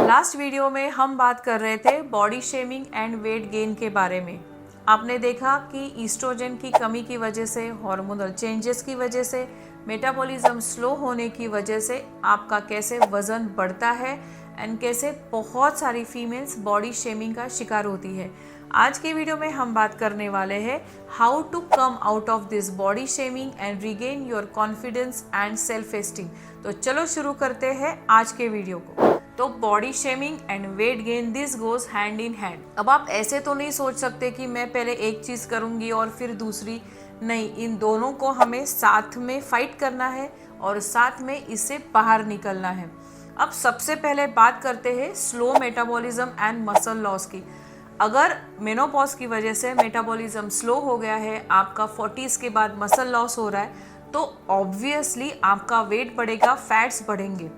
Last video में हम बात कर रहे थे body shaming and weight gain के बारे में। आपने देखा कि ईस्ट्रोजन की कमी की वजह से, हार्मोनल चेंजेस की वजह से, मेटाबॉलिज्म स्लो होने की वजह से आपका कैसे वज़न बढ़ता है एंड कैसे बहुत सारी फीमेल्स बॉडी शेमिंग का शिकार होती है। आज के वीडियो में हम बात करने वाले हैं how to come out of this body shaming and regain your confidence and self esteem. तो चलो शुरू करते हैं आज के वीडियो को। तो body shaming and weight gain this goes hand in hand. अब आप ऐसे तो नहीं सोच सकते कि मैं पहले एक चीज़ करूँगी और फिर दूसरी, नहीं, इन दोनों को हमें साथ में फाइट करना है और साथ में इससे बाहर निकलना है। अब सबसे पहले बात करते हैं slow metabolism and muscle loss की। अगर मेनोपॉज की वजह से मेटाबॉलिज्म स्लो हो गया है, आपका 40s के बाद मसल लॉस हो रहा है, तो ऑब्वियसली आपका वेट बढ़ेगा, फैट्स बढ़ेंगे।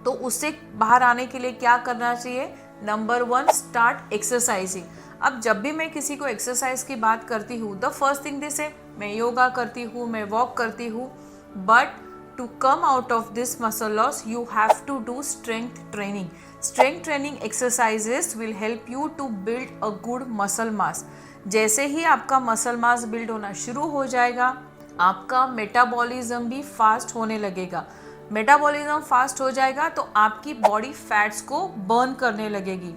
तो उससे बाहर आने के लिए क्या करना चाहिए? Number 1, start exercising. अब जब भी मैं किसी को एक्सरसाइज की बात करती हूँ, द फर्स्ट थिंग दिस है, मैं योगा करती हूँ, मैं वॉक करती हूँ, but to come out of this muscle loss you have to do strength training. Strength training exercises will help you to build a good muscle mass. जैसे ही आपका मसल मास बिल्ड होना शुरू हो जाएगा, आपका मेटाबॉलिज्म भी फास्ट होने लगेगा। मेटाबॉलिज्म फास्ट हो जाएगा तो आपकी बॉडी फैट्स को बर्न करने लगेगी।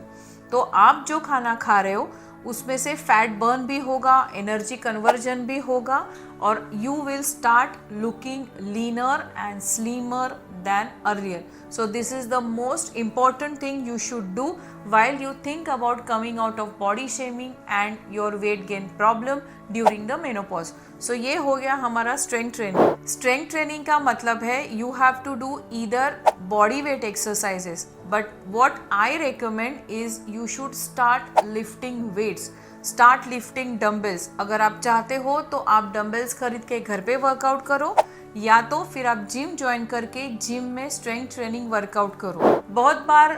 तो आप जो खाना खा रहे हो उसमें से फैट बर्न भी होगा, एनर्जी कन्वर्जन भी होगा, और you will start looking linear and slimmer than earlier. So this is the most important thing you should do while you think about coming out of body shaming and your weight gain problem during the menopause. So ये हो गया हमारा strength training. Strength training का मतलब है you have to do either body weight exercises, but what I recommend is you should start lifting weights. Start lifting dumbbells. अगर आप चाहते हो तो आप डम्बल्स खरीद के घर पे वर्कआउट करो, या तो फिर आप जिम ज्वाइन करके जिम में स्ट्रेंथ ट्रेनिंग वर्कआउट करो। बहुत बार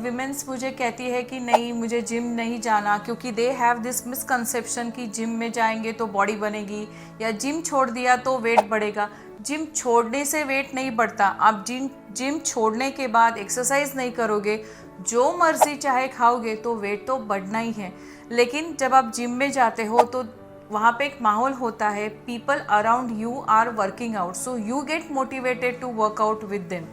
विमेंस मुझे कहती है कि नहीं, मुझे जिम नहीं जाना, क्योंकि दे हैव दिस मिसकंसेप्शन कि जिम में जाएंगे तो बॉडी बनेगी, या जिम छोड़ दिया तो वेट बढ़ेगा। जिम छोड़ने से वेट नहीं बढ़ता। आप जिम छोड़ने के बाद एक्सरसाइज नहीं करोगे, जो मर्जी चाहे खाओगे, तो वेट तो बढ़ना ही है। लेकिन जब आप जिम में जाते हो तो वहाँ पे एक माहौल होता है, people around you are working out, so you get motivated to work out with them.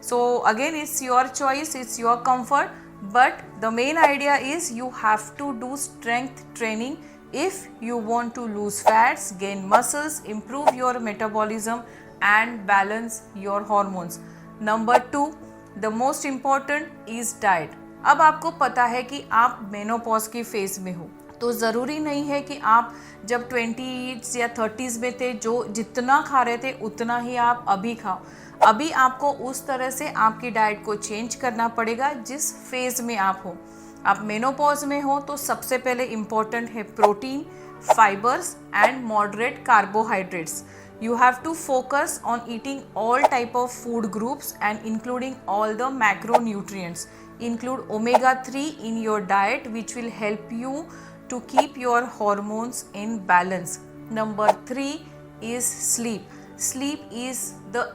So again it's your choice, it's your comfort, but the main idea is you have to do strength training if you want to lose fats, gain muscles, improve your metabolism and balance your hormones. Number 2, the most important is diet. अब आपको पता है कि आप menopause की phase में हो, तो ज़रूरी नहीं है कि आप जब 20s या 30s में थे जो जितना खा रहे थे उतना ही आप अभी खाओ। अभी आपको उस तरह से आपकी डाइट को चेंज करना पड़ेगा जिस फेज में आप हो। आप मेनोपॉज में हो तो सबसे पहले इम्पॉर्टेंट है protein, fibres and moderate carbohydrates. You have to focus on eating all type of food groups and including all the macronutrients. Include omega-3 in your diet, which will help you to keep your hormones in balance. Number 3 is sleep. Sleep is the